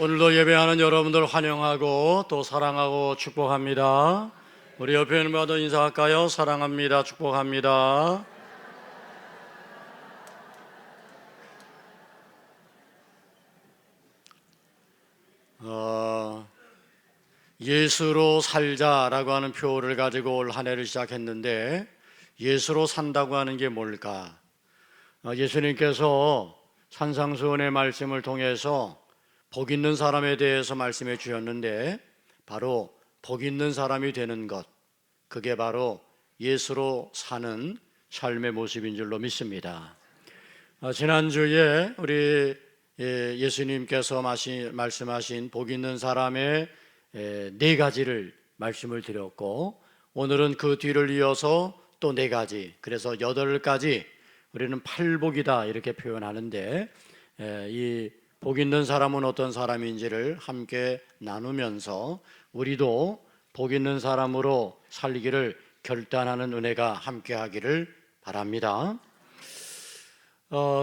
오늘도 예배하는 여러분들 환영하고 또 사랑하고 축복합니다. 우리 옆에 있는 분도 인사할까요? 사랑합니다. 축복합니다. 예수로 살자라고 하는 표를 가지고 올 한 해를 시작했는데, 예수로 산다고 하는 게 뭘까? 예수님께서 산상수훈의 말씀을 통해서 복 있는 사람에 대해서 말씀해 주셨는데, 바로 복 있는 사람이 되는 것, 그게 바로 예수로 사는 삶의 모습인 줄로 믿습니다. 지난주에 우리 예수님께서 말씀하신 복 있는 사람의 네 가지를 말씀을 드렸고, 오늘은 그 뒤를 이어서 또 네 가지, 그래서 8가지, 우리는 팔복이다 이렇게 표현하는데, 이 복 있는 사람은 어떤 사람인지를 함께 나누면서 우리도 복 있는 사람으로 살기를 결단하는 은혜가 함께 하기를 바랍니다.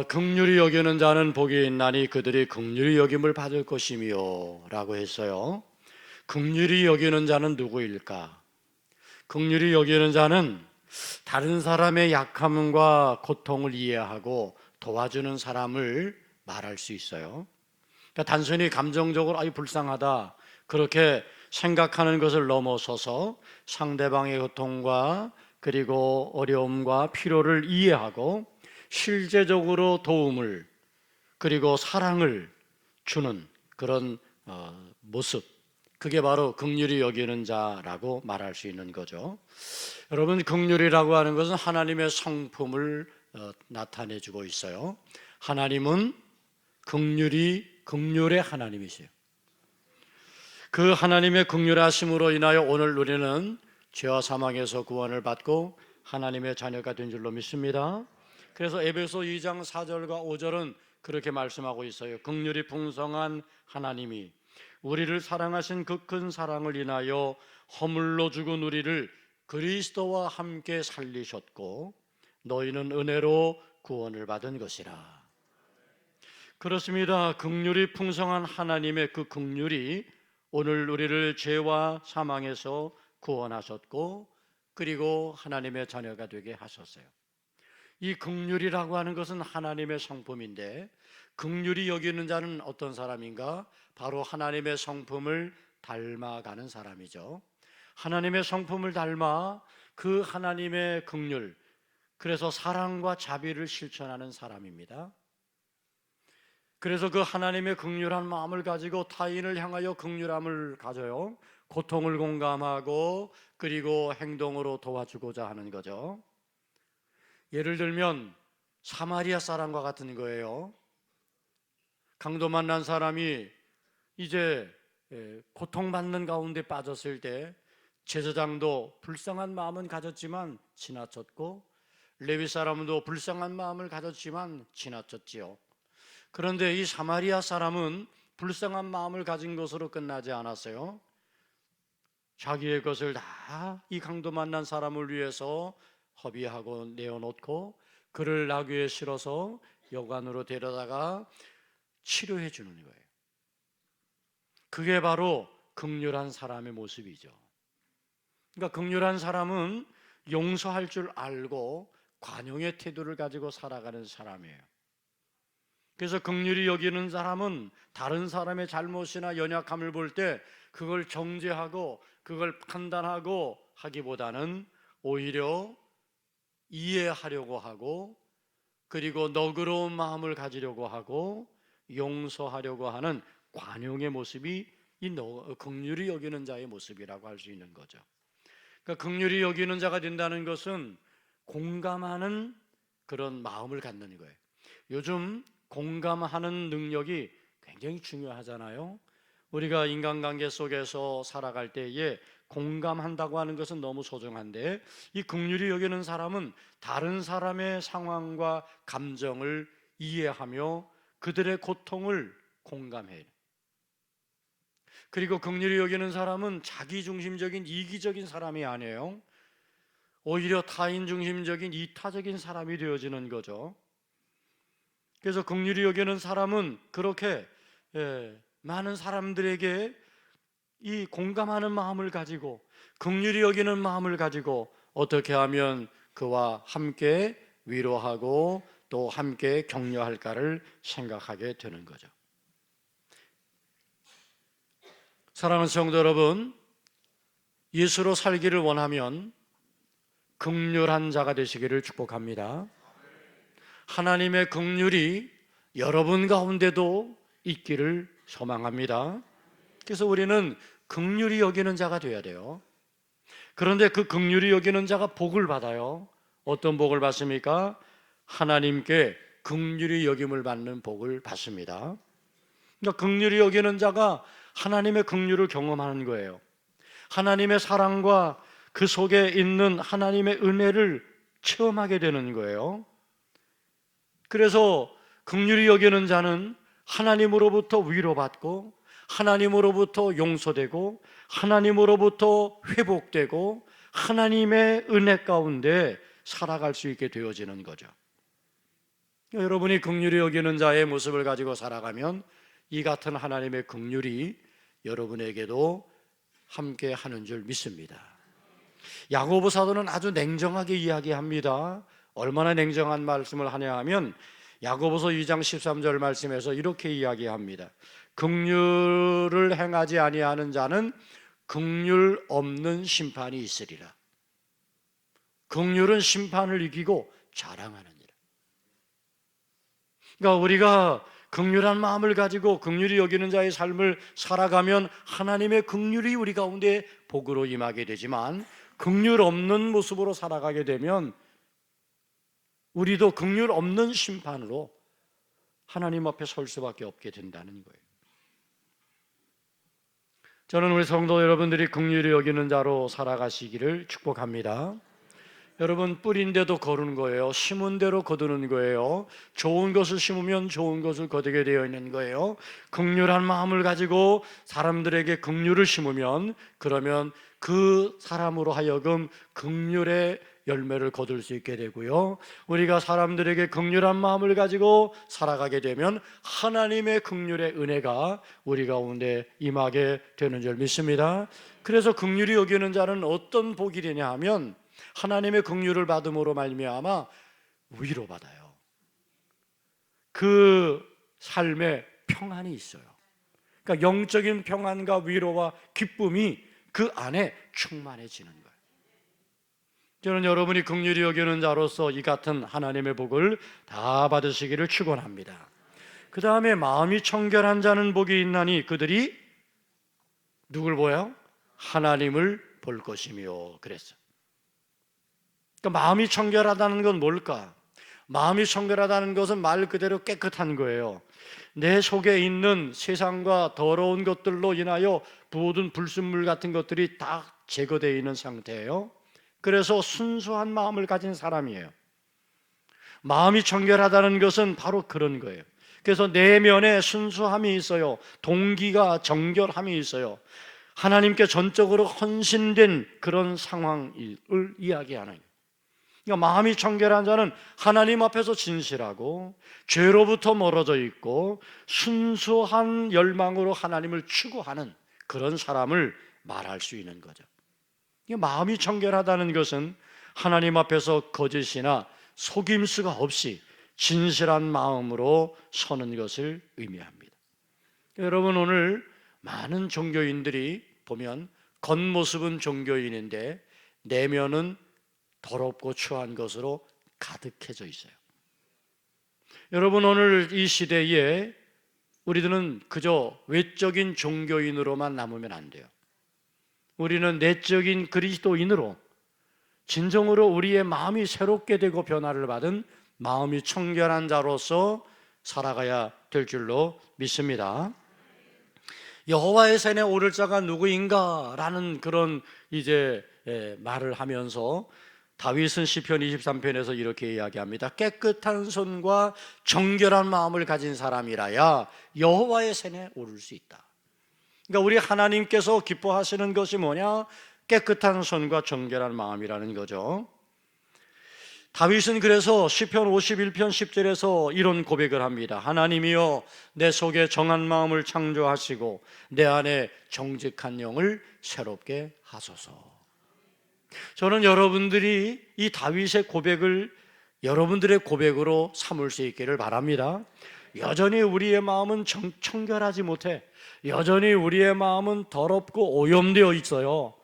긍휼히 여기는 자는 복이 있나니 그들이 긍휼히 여김을 받을 것이며 라고 했어요. 긍휼히 여기는 자는 누구일까? 긍휼히 여기는 자는 다른 사람의 약함과 고통을 이해하고 도와주는 사람을 말할 수 있어요. 그러니까 단순히 감정적으로 불쌍하다 그렇게 생각하는 것을 넘어서서 상대방의 고통과 그리고 어려움과 필요를 이해하고 실제적으로 도움을 그리고 사랑을 주는 그런 모습, 그게 바로 긍휼히 여기는 자라고 말할 수 있는 거죠. 여러분, 긍휼이라고 하는 것은 하나님의 성품을 나타내주고 있어요. 하나님은 긍휼의 하나님이세요. 그 하나님의 긍휼하심으로 인하여 오늘 우리는 죄와 사망에서 구원을 받고 하나님의 자녀가 된 줄로 믿습니다. 그래서 에베소 2장 4절과 5절은 그렇게 말씀하고 있어요. 긍휼이 풍성한 하나님이 우리를 사랑하신 그 큰 사랑을 인하여 허물로 죽은 우리를 그리스도와 함께 살리셨고 너희는 은혜로 구원을 받은 것이라. 그렇습니다. 긍휼이 풍성한 하나님의 그 긍휼이 오늘 우리를 죄와 사망에서 구원하셨고 그리고 하나님의 자녀가 되게 하셨어요. 이 긍휼이라고 하는 것은 하나님의 성품인데, 긍휼히 여기는 자는 어떤 사람인가? 바로 하나님의 성품을 닮아가는 사람이죠. 하나님의 성품을 닮아 그 하나님의 긍휼, 그래서 사랑과 자비를 실천하는 사람입니다. 그래서 그 하나님의 긍휼한 마음을 가지고 타인을 향하여 긍휼함을 가져요. 고통을 공감하고 그리고 행동으로 도와주고자 하는 거죠. 예를 들면 사마리아 사람과 같은 거예요. 강도 만난 사람이 이제 고통받는 가운데 빠졌을 때 제사장도 불쌍한 마음은 가졌지만 지나쳤고, 레위 사람도 불쌍한 마음을 가졌지만 지나쳤지요. 그런데 이 사마리아 사람은 불쌍한 마음을 가진 것으로 끝나지 않았어요. 자기의 것을 다 이 강도 만난 사람을 위해서 허비하고 내어놓고 그를 나귀에 실어서 여관으로 데려다가 치료해 주는 거예요. 그게 바로 긍휼한 사람의 모습이죠. 그러니까 긍휼한 사람은 용서할 줄 알고 관용의 태도를 가지고 살아가는 사람이에요. 그래서 긍휼히 여기는 사람은 다른 사람의 잘못이나 연약함을 볼 때 그걸 정죄하고 그걸 판단하고 하기보다는 오히려 이해하려고 하고 그리고 너그러운 마음을 가지려고 하고 용서하려고 하는 관용의 모습이 이 긍휼히 여기는 자의 모습이라고 할 수 있는 거죠. 그러니까 긍휼히 여기는 자가 된다는 것은 공감하는 그런 마음을 갖는 거예요. 요즘 공감하는 능력이 굉장히 중요하잖아요. 우리가 인간관계 속에서 살아갈 때에 공감한다고 하는 것은 너무 소중한데, 이 긍휼히 여기는 사람은 다른 사람의 상황과 감정을 이해하며 그들의 고통을 공감해요. 그리고 긍휼히 여기는 사람은 자기중심적인 이기적인 사람이 아니에요. 오히려 타인 중심적인 이타적인 사람이 되어지는 거죠. 그래서 긍휼히 여기는 사람은 그렇게 많은 사람들에게 이 공감하는 마음을 가지고 긍휼히 여기는 마음을 가지고 어떻게 하면 그와 함께 위로하고 또 함께 격려할까를 생각하게 되는 거죠. 사랑하는 성도 여러분, 예수로 살기를 원하면 긍휼한 자가 되시기를 축복합니다. 하나님의 긍휼이 여러분 가운데도 있기를 소망합니다. 그래서 우리는 긍휼히 여기는 자가 되어야 돼요. 그런데 그 긍휼히 여기는 자가 복을 받아요. 어떤 복을 받습니까? 하나님께 긍휼히 여김을 받는 복을 받습니다. 그러니까 긍휼히 여기는 자가 하나님의 긍휼을 경험하는 거예요. 하나님의 사랑과 그 속에 있는 하나님의 은혜를 체험하게 되는 거예요. 그래서 긍휼히 여기는 자는 하나님으로부터 위로받고 하나님으로부터 용서되고 하나님으로부터 회복되고 하나님의 은혜 가운데 살아갈 수 있게 되어지는 거죠. 여러분이 긍휼히 여기는 자의 모습을 가지고 살아가면 이 같은 하나님의 긍휼이 여러분에게도 함께 하는 줄 믿습니다. 야고보 사도는 아주 냉정하게 이야기합니다. 얼마나 냉정한 말씀을 하냐 하면 야고보서 2장 13절 말씀에서 이렇게 이야기합니다. 긍휼을 행하지 아니하는 자는 긍휼 없는 심판이 있으리라. 긍휼은 심판을 이기고 자랑하느니라. 그러니까 우리가 긍휼한 마음을 가지고 긍휼히 여기는 자의 삶을 살아가면 하나님의 긍휼이 우리 가운데 복으로 임하게 되지만 긍휼 없는 모습으로 살아가게 되면 우리도 긍휼 없는 심판으로 하나님 앞에 설 수밖에 없게 된다는 거예요. 저는 우리 성도 여러분들이 긍휼히 여기는 자로 살아가시기를 축복합니다. 여러분, 뿌린 대로 거두는 거예요. 심은 대로 거두는 거예요. 좋은 것을 심으면 좋은 것을 거두게 되어 있는 거예요. 긍휼한 마음을 가지고 사람들에게 긍휼을 심으면 그러면 그 사람으로 하여금 긍휼의 열매를 거둘 수 있게 되고요. 우리가 사람들에게 긍휼한 마음을 가지고 살아가게 되면 하나님의 긍휼의 은혜가 우리 가운데 임하게 되는 줄 믿습니다. 그래서 긍휼히 여기는 자는 어떤 복이 되냐 하면 하나님의 긍휼을 받음으로 말미암아 위로받아요. 그 삶에 평안이 있어요. 그러니까 영적인 평안과 위로와 기쁨이 그 안에 충만해지는 거예요. 저는 여러분이 긍휼히 여기는 자로서 이 같은 하나님의 복을 다 받으시기를 축원합니다. 그 다음에 마음이 청결한 자는 복이 있나니 그들이 누굴 보여? 하나님을 볼 것이며 그랬어요. 그러니까 마음이 청결하다는 건 뭘까? 마음이 청결하다는 것은 말 그대로 깨끗한 거예요. 내 속에 있는 세상과 더러운 것들로 인하여 부어둔 불순물 같은 것들이 다 제거되어 있는 상태예요. 그래서 순수한 마음을 가진 사람이에요. 마음이 청결하다는 것은 바로 그런 거예요. 그래서 내면에 순수함이 있어요. 동기가 정결함이 있어요. 하나님께 전적으로 헌신된 그런 상황을 이야기하는 거예요. 그러니까 마음이 청결한 자는 하나님 앞에서 진실하고 죄로부터 멀어져 있고 순수한 열망으로 하나님을 추구하는 그런 사람을 말할 수 있는 거죠. 마음이 청결하다는 것은 하나님 앞에서 거짓이나 속임수가 없이 진실한 마음으로 서는 것을 의미합니다. 여러분, 오늘 많은 종교인들이 보면 겉모습은 종교인인데 내면은 더럽고 추한 것으로 가득해져 있어요. 여러분, 오늘 이 시대에 우리들은 그저 외적인 종교인으로만 남으면 안 돼요. 우리는 내적인 그리스도인으로 진정으로 우리의 마음이 새롭게 되고 변화를 받은 마음이 청결한 자로서 살아가야 될 줄로 믿습니다. 여호와의 산에 오를 자가 누구인가? 라는 그런 말을 하면서 다윗은 시편 23편에서 이렇게 이야기합니다. 깨끗한 손과 정결한 마음을 가진 사람이라야 여호와의 산에 오를 수 있다. 그러니까 우리 하나님께서 기뻐하시는 것이 뭐냐? 깨끗한 손과 정결한 마음이라는 거죠. 다윗은 그래서 시편 51편 10절에서 이런 고백을 합니다. 하나님이여 내 속에 정한 마음을 창조하시고 내 안에 정직한 영을 새롭게 하소서. 저는 여러분들이 이 다윗의 고백을 여러분들의 고백으로 삼을 수 있기를 바랍니다. 여전히 우리의 마음은 청결하지 못해. 여전히 우리의 마음은 더럽고 오염되어 있어요.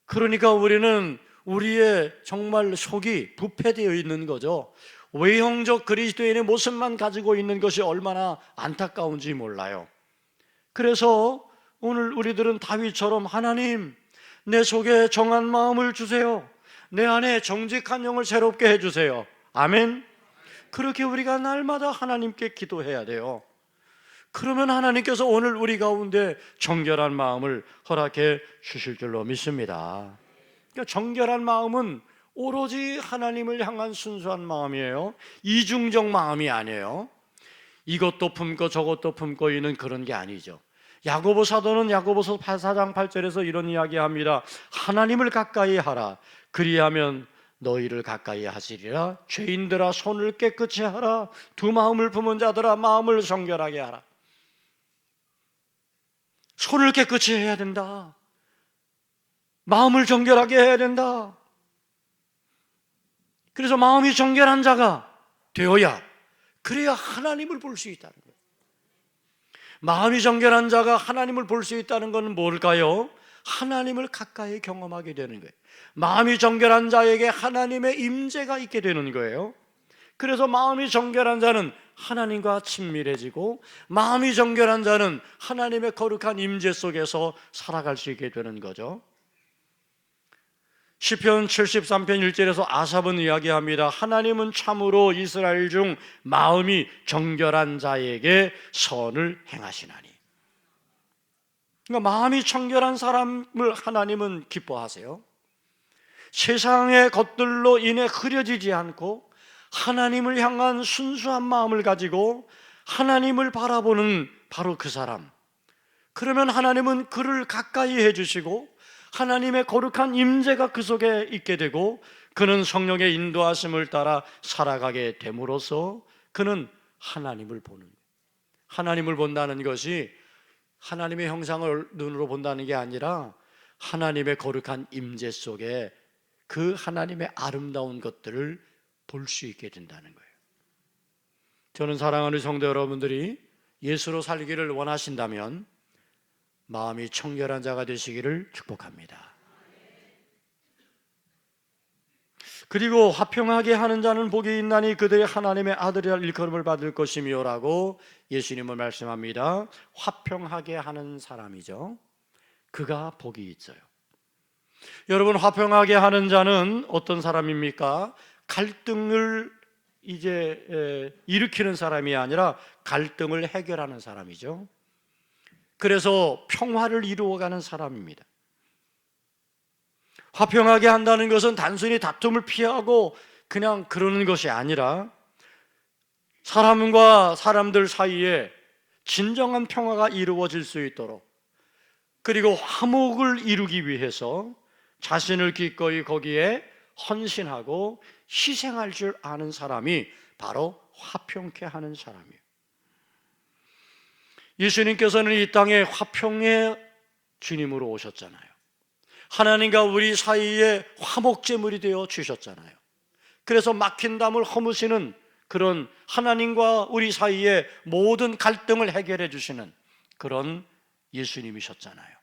그러니까 우리는 우리의 정말 속이 부패되어 있는 거죠. 외형적 그리스도인의 모습만 가지고 있는 것이 얼마나 안타까운지 몰라요. 그래서 오늘 우리들은 다윗처럼 하나님, 내 속에 정한 마음을 주세요. 내 안에 정직한 영을 새롭게 해주세요. 아멘. 그렇게 우리가 날마다 하나님께 기도해야 돼요. 그러면 하나님께서 오늘 우리 가운데 정결한 마음을 허락해 주실 줄로 믿습니다. 그러니까 정결한 마음은 오로지 하나님을 향한 순수한 마음이에요. 이중적 마음이 아니에요. 이것도 품고 저것도 품고 있는 그런 게 아니죠. 야고보 사도는 야고보서 4장 8절에서 이런 이야기합니다. 하나님을 가까이 하라. 그리하면 너희를 가까이 하시리라. 죄인들아 손을 깨끗이 하라. 두 마음을 품은 자들아 마음을 정결하게 하라. 손을 깨끗이 해야 된다. 마음을 정결하게 해야 된다. 그래서 마음이 정결한 자가 되어야 그래야 하나님을 볼 수 있다는 거예요. 마음이 정결한 자가 하나님을 볼 수 있다는 것은 뭘까요? 하나님을 가까이 경험하게 되는 거예요. 마음이 정결한 자에게 하나님의 임재가 있게 되는 거예요. 그래서 마음이 정결한 자는 하나님과 친밀해지고 마음이 정결한 자는 하나님의 거룩한 임재 속에서 살아갈 수 있게 되는 거죠. 시편 73편 1절에서 아삽은 이야기합니다. 하나님은 참으로 이스라엘 중 마음이 정결한 자에게 선을 행하시나니. 그러니까 마음이 정결한 사람을 하나님은 기뻐하세요. 세상의 것들로 인해 흐려지지 않고 하나님을 향한 순수한 마음을 가지고 하나님을 바라보는 바로 그 사람. 그러면 하나님은 그를 가까이 해주시고 하나님의 거룩한 임재가 그 속에 있게 되고 그는 성령의 인도하심을 따라 살아가게 됨으로써 그는 하나님을 보는 거예요. 하나님을 본다는 것이 하나님의 형상을 눈으로 본다는 게 아니라 하나님의 거룩한 임재 속에 그 하나님의 아름다운 것들을 볼 수 있게 된다는 거예요. 저는 사랑하는 성도 여러분들이 예수로 살기를 원하신다면 마음이 청결한 자가 되시기를 축복합니다. 그리고 화평하게 하는 자는 복이 있나니 그들이 하나님의 아들이라 일컬음을 받을 것이며 라고 예수님은 말씀합니다. 화평하게 하는 사람이죠. 그가 복이 있어요. 여러분, 화평하게 하는 자는 어떤 사람입니까? 갈등을 일으키는 사람이 아니라 갈등을 해결하는 사람이죠. 그래서 평화를 이루어가는 사람입니다. 화평하게 한다는 것은 단순히 다툼을 피하고 그냥 그러는 것이 아니라 사람과 사람들 사이에 진정한 평화가 이루어질 수 있도록, 그리고 화목을 이루기 위해서 자신을 기꺼이 거기에 헌신하고 희생할 줄 아는 사람이 바로 화평케 하는 사람이에요. 예수님께서는 이 땅에 화평의 주님으로 오셨잖아요. 하나님과 우리 사이에 화목제물이 되어 주셨잖아요. 그래서 막힌 담을 허무시는 그런 하나님과 우리 사이에 모든 갈등을 해결해 주시는 그런 예수님이셨잖아요.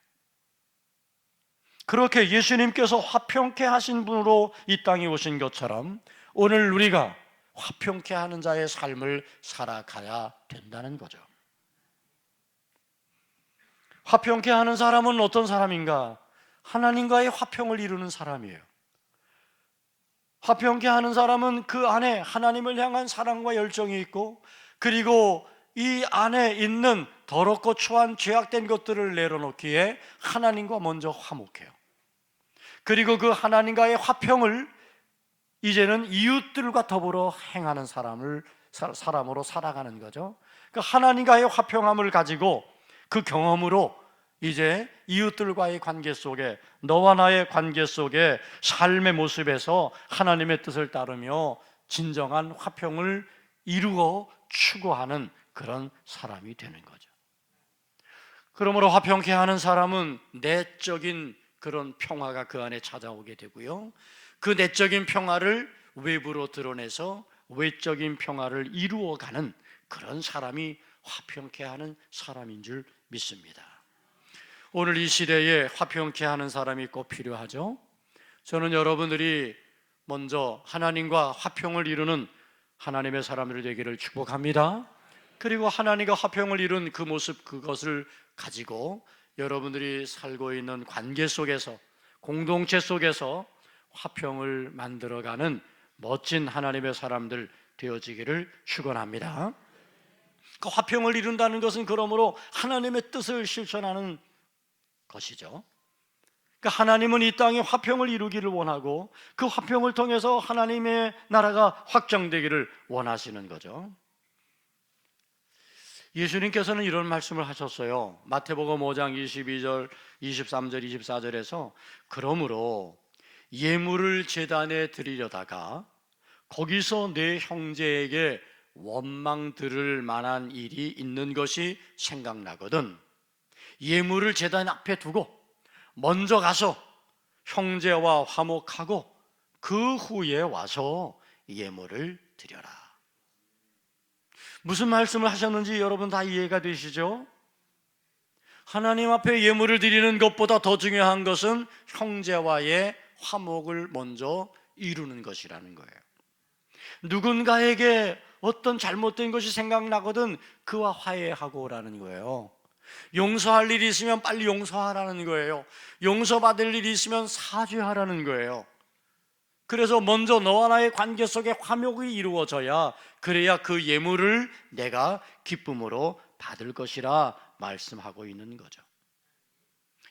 그렇게 예수님께서 화평케 하신 분으로 이 땅에 오신 것처럼 오늘 우리가 화평케 하는 자의 삶을 살아가야 된다는 거죠. 화평케 하는 사람은 어떤 사람인가? 하나님과의 화평을 이루는 사람이에요. 화평케 하는 사람은 그 안에 하나님을 향한 사랑과 열정이 있고, 그리고 이 안에 있는 더럽고 초한 죄악된 것들을 내려놓기에 하나님과 먼저 화목해요. 그리고 그 하나님과의 화평을 이제는 이웃들과 더불어 행하는 사람으로 살아가는 거죠. 그 하나님과의 화평함을 가지고 그 경험으로 이제 이웃들과의 관계 속에, 너와 나의 관계 속에 삶의 모습에서 하나님의 뜻을 따르며 진정한 화평을 이루고 추구하는 그런 사람이 되는 거죠. 그러므로 화평케 하는 사람은 내적인 그런 평화가 그 안에 찾아오게 되고요, 그 내적인 평화를 외부로 드러내서 외적인 평화를 이루어가는 그런 사람이 화평케 하는 사람인 줄 믿습니다. 오늘 이 시대에 화평케 하는 사람이 꼭 필요하죠. 저는 여러분들이 먼저 하나님과 화평을 이루는 하나님의 사람들이 되기를 축복합니다. 그리고 하나님과 화평을 이룬 그 모습, 그것을 가지고 여러분들이 살고 있는 관계 속에서, 공동체 속에서 화평을 만들어가는 멋진 하나님의 사람들 되어지기를 축원합니다. 그 화평을 이룬다는 것은 그러므로 하나님의 뜻을 실천하는 것이죠. 그러니까 하나님은 이 땅에 화평을 이루기를 원하고 그 화평을 통해서 하나님의 나라가 확장되기를 원하시는 거죠. 예수님께서는 이런 말씀을 하셨어요. 마태복음 5장 22절, 23절, 24절에서 그러므로 예물을 제단에 드리려다가 거기서 내 형제에게 원망 들을 만한 일이 있는 것이 생각나거든 예물을 제단 앞에 두고 먼저 가서 형제와 화목하고 그 후에 와서 예물을 드려라. 무슨 말씀을 하셨는지 여러분 다 이해가 되시죠? 하나님 앞에 예물을 드리는 것보다 더 중요한 것은 형제와의 화목을 먼저 이루는 것이라는 거예요. 누군가에게 어떤 잘못된 것이 생각나거든 그와 화해하고 오라는 거예요. 용서할 일이 있으면 빨리 용서하라는 거예요. 용서받을 일이 있으면 사죄하라는 거예요. 그래서 먼저 너와 나의 관계 속에 화목이 이루어져야, 그래야 그 예물을 내가 기쁨으로 받을 것이라 말씀하고 있는 거죠.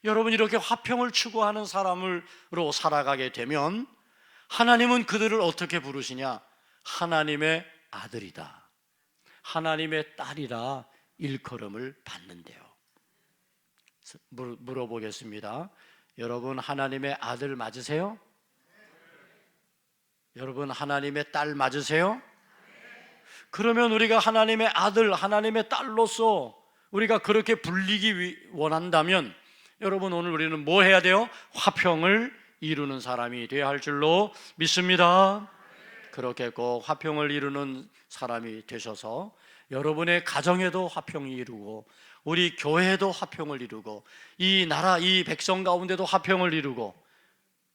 여러분, 이렇게 화평을 추구하는 사람으로 살아가게 되면 하나님은 그들을 어떻게 부르시냐? 하나님의 아들이다, 하나님의 딸이라 일컬음을 받는데요. 물어보겠습니다. 여러분 하나님의 아들 맞으세요? 여러분 하나님의 딸 맞으세요? 그러면 우리가 하나님의 아들, 하나님의 딸로서 우리가 그렇게 불리기 원한다면 여러분 오늘 우리는 뭐 해야 돼요? 화평을 이루는 사람이 되어야 할 줄로 믿습니다. 그렇게 꼭 화평을 이루는 사람이 되셔서 여러분의 가정에도 화평이 이루고 우리 교회에도 화평을 이루고 이 나라, 이 백성 가운데도 화평을 이루고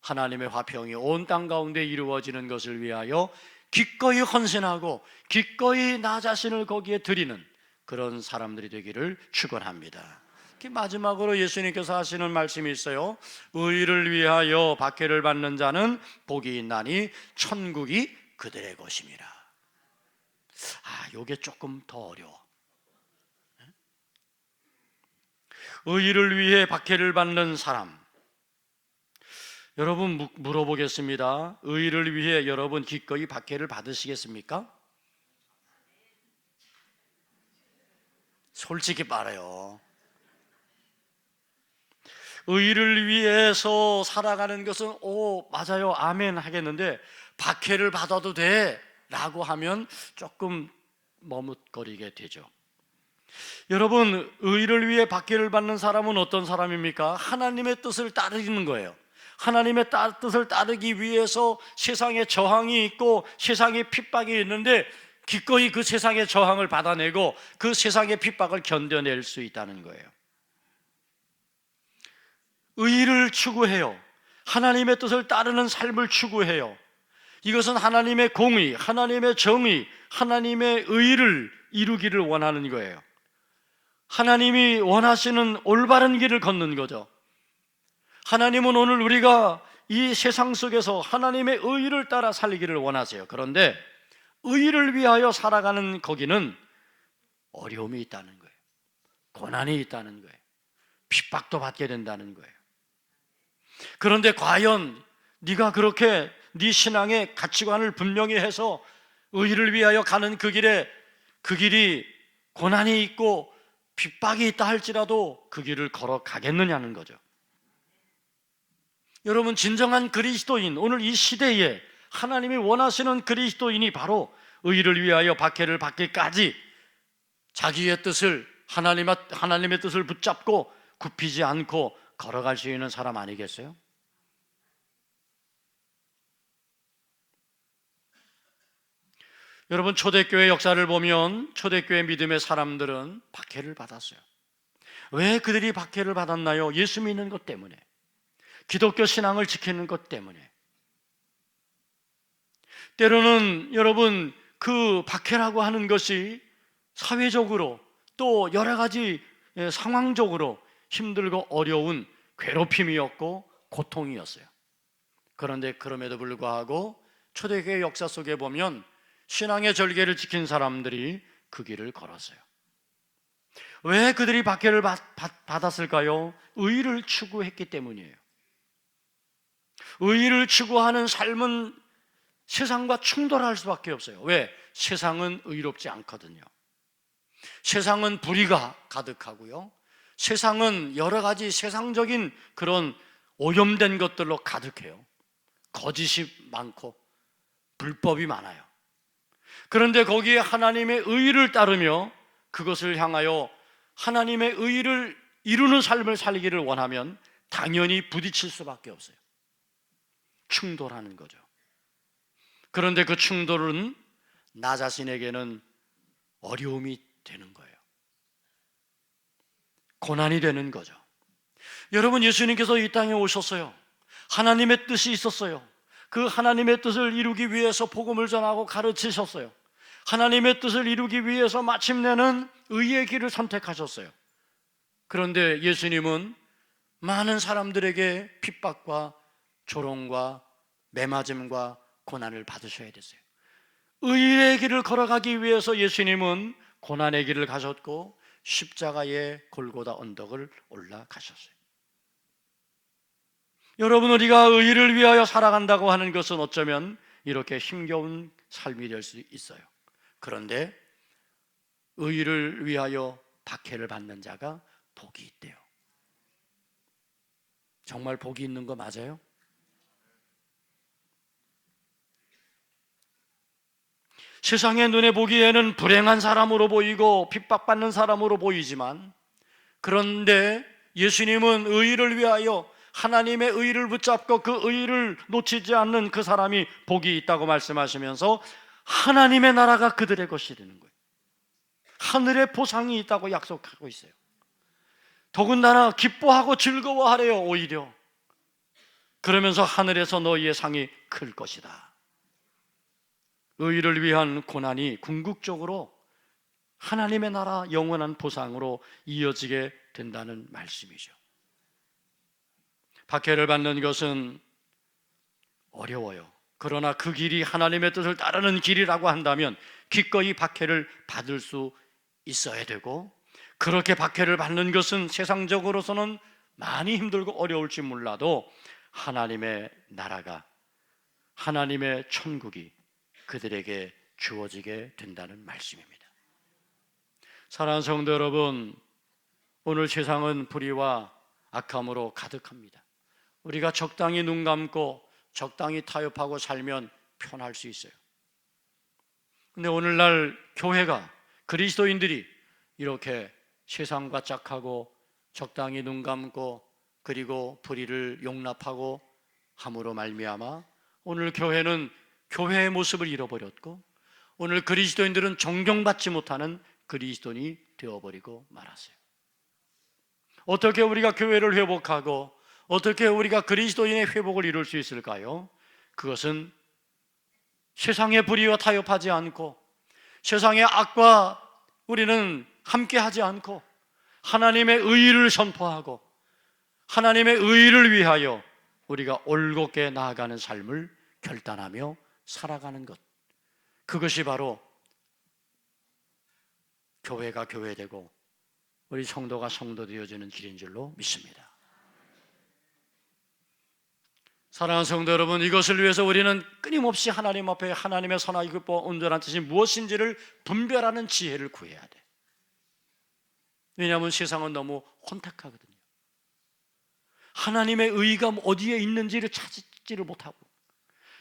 하나님의 화평이 온 땅 가운데 이루어지는 것을 위하여 기꺼이 헌신하고 기꺼이 나 자신을 거기에 드리는 그런 사람들이 되기를 축원합니다. 마지막으로 예수님께서 하시는 말씀이 있어요. 의를 위하여 박해를 받는 자는 복이 있나니 천국이 그들의 것임이라. 요게 조금 더 어려워. 의를 위해 박해를 받는 사람, 여러분 물어보겠습니다. 의를 위해 여러분 기꺼이 박해를 받으시겠습니까? 솔직히 말해요. 의를 위해서 살아가는 것은 맞아요, 아멘 하겠는데 박해를 받아도 돼 라고 하면 조금 머뭇거리게 되죠. 여러분, 의를 위해 박해를 받는 사람은 어떤 사람입니까? 하나님의 뜻을 따르는 거예요. 하나님의 뜻을 따르기 위해서 세상에 저항이 있고 세상에 핍박이 있는데 기꺼이 그 세상의 저항을 받아내고 그 세상의 핍박을 견뎌낼 수 있다는 거예요. 의를 추구해요. 하나님의 뜻을 따르는 삶을 추구해요. 이것은 하나님의 공의, 하나님의 정의, 하나님의 의를 이루기를 원하는 거예요. 하나님이 원하시는 올바른 길을 걷는 거죠. 하나님은 오늘 우리가 이 세상 속에서 하나님의 의를 따라 살기를 원하세요. 그런데 의를 위하여 살아가는 거기는 어려움이 있다는 거예요. 고난이 있다는 거예요. 핍박도 받게 된다는 거예요. 그런데 과연 네가 그렇게 네 신앙의 가치관을 분명히 해서 의를 위하여 가는 그 길이 고난이 있고 핍박이 있다 할지라도 그 길을 걸어가겠느냐는 거죠. 여러분, 진정한 그리스도인, 오늘 이 시대에 하나님이 원하시는 그리스도인이 바로 의를 위하여 박해를 받기까지 자기의 뜻을, 하나님의 뜻을 붙잡고 굽히지 않고 걸어갈 수 있는 사람 아니겠어요? 여러분, 초대교회 역사를 보면 초대교회 믿음의 사람들은 박해를 받았어요. 왜 그들이 박해를 받았나요? 예수 믿는 것 때문에, 기독교 신앙을 지키는 것 때문에. 때로는 여러분, 그 박해라고 하는 것이 사회적으로 또 여러 가지 상황적으로 힘들고 어려운 괴롭힘이었고 고통이었어요. 그런데 그럼에도 불구하고 초대교회 역사 속에 보면 신앙의 절개를 지킨 사람들이 그 길을 걸었어요. 왜 그들이 박해를 받았을까요? 의를 추구했기 때문이에요. 의를 추구하는 삶은 세상과 충돌할 수밖에 없어요. 왜? 세상은 의롭지 않거든요. 세상은 불의가 가득하고요, 세상은 여러 가지 세상적인 그런 오염된 것들로 가득해요. 거짓이 많고 불법이 많아요. 그런데 거기에 하나님의 의를 따르며 그것을 향하여 하나님의 의를 이루는 삶을 살기를 원하면 당연히 부딪힐 수밖에 없어요. 충돌하는 거죠. 그런데 그 충돌은 나 자신에게는 어려움이 되는 거예요. 고난이 되는 거죠. 여러분, 예수님께서 이 땅에 오셨어요. 하나님의 뜻이 있었어요. 그 하나님의 뜻을 이루기 위해서 복음을 전하고 가르치셨어요. 하나님의 뜻을 이루기 위해서 마침내는 의의 길을 선택하셨어요. 그런데 예수님은 많은 사람들에게 핍박과 조롱과 매맞음과 고난을 받으셔야 됐어요. 의의 길을 걸어가기 위해서 예수님은 고난의 길을 가셨고 십자가의 골고다 언덕을 올라가셨어요. 여러분, 우리가 의를 위하여 살아간다고 하는 것은 어쩌면 이렇게 힘겨운 삶이 될 수 있어요. 그런데 의를 위하여 박해를 받는 자가 복이 있대요. 정말 복이 있는 거 맞아요? 세상의 눈에 보기에는 불행한 사람으로 보이고 핍박받는 사람으로 보이지만, 그런데 예수님은 의를 위하여 하나님의 의를 붙잡고 그 의를 놓치지 않는 그 사람이 복이 있다고 말씀하시면서 하나님의 나라가 그들의 것이 되는 거예요. 하늘의 보상이 있다고 약속하고 있어요. 더군다나 기뻐하고 즐거워하래요. 오히려 그러면서 하늘에서 너희의 상이 클 것이다. 의를 위한 고난이 궁극적으로 하나님의 나라 영원한 보상으로 이어지게 된다는 말씀이죠. 박해를 받는 것은 어려워요. 그러나 그 길이 하나님의 뜻을 따르는 길이라고 한다면 기꺼이 박해를 받을 수 있어야 되고, 그렇게 박해를 받는 것은 세상적으로서는 많이 힘들고 어려울지 몰라도 하나님의 나라가, 하나님의 천국이 그들에게 주어지게 된다는 말씀입니다. 사랑하는 성도 여러분, 오늘 세상은 불의와 악함으로 가득합니다. 우리가 적당히 눈 감고 적당히 타협하고 살면 편할 수 있어요. 근데 오늘날 교회가, 그리스도인들이 이렇게 세상과 짝하고 적당히 눈 감고 그리고 불의를 용납하고 함으로 말미암아 오늘 교회는 교회의 모습을 잃어버렸고, 오늘 그리스도인들은 존경받지 못하는 그리스도인이 되어버리고 말았어요. 어떻게 우리가 교회를 회복하고 어떻게 우리가 그리스도인의 회복을 이룰 수 있을까요? 그것은 세상의 불의와 타협하지 않고 세상의 악과 우리는 함께하지 않고 하나님의 의를 선포하고 하나님의 의를 위하여 우리가 올곧게 나아가는 삶을 결단하며 살아가는 것, 그것이 바로 교회가 교회되고 우리 성도가 성도 되어지는 길인 줄로 믿습니다. 사랑하는 성도 여러분, 이것을 위해서 우리는 끊임없이 하나님 앞에 하나님의 선하고 기뻐 온전한 뜻이 무엇인지를 분별하는 지혜를 구해야 돼. 왜냐하면 세상은 너무 혼탁하거든요. 하나님의 의가 어디에 있는지를 찾지를 못하고,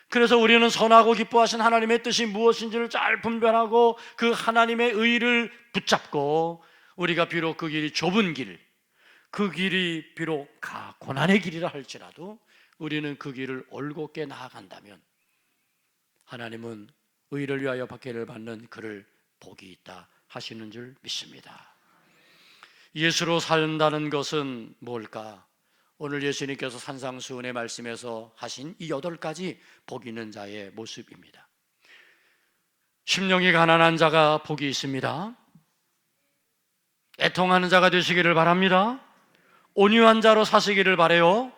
그래서 우리는 선하고 기뻐하신 하나님의 뜻이 무엇인지를 잘 분별하고 그 하나님의 의를 붙잡고, 우리가 비록 그 길이 좁은 길, 그 길이 비록 고난의 길이라 할지라도 우리는 그 길을 올곧게 나아간다면 하나님은 의를 위하여 박해를 받는 그를 복이 있다 하시는 줄 믿습니다. 예수로 산다는 것은 뭘까? 오늘 예수님께서 산상수훈의 말씀에서 하신 이 8가지 복 있는 자의 모습입니다. 심령이 가난한 자가 복이 있습니다. 애통하는 자가 되시기를 바랍니다. 온유한 자로 사시기를 바라요.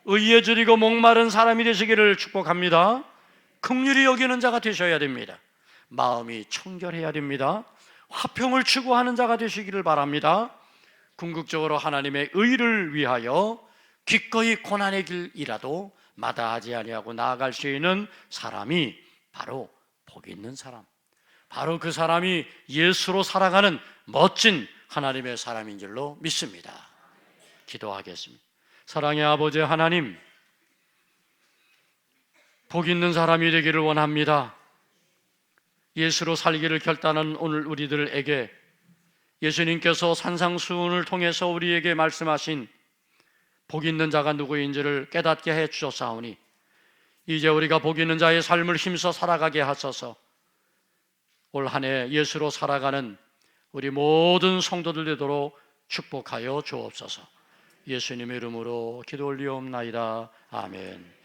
의에 줄이고 목마른 사람이 되시기를 축복합니다. 긍휼히 여기는 자가 되셔야 됩니다. 마음이 청결해야 됩니다. 화평을 추구하는 자가 되시기를 바랍니다. 궁극적으로 하나님의 의를 위하여 기꺼이 고난의 길이라도 마다하지 아니하고 나아갈 수 있는 사람이 바로 복 있는 사람, 바로 그 사람이 예수로 살아가는 멋진 하나님의 사람인 줄로 믿습니다. 기도하겠습니다. 사랑의 아버지 하나님, 복 있는 사람이 되기를 원합니다. 예수로 살기를 결단한 오늘 우리들에게 예수님께서 산상수훈을 통해서 우리에게 말씀하신 복 있는 자가 누구인지를 깨닫게 해 주셨사오니 이제 우리가 복 있는 자의 삶을 힘써 살아가게 하소서. 올 한 해 예수로 살아가는 우리 모든 성도들 되도록 축복하여 주옵소서. 예수님의 이름으로 기도 올리옵나이다. 아멘.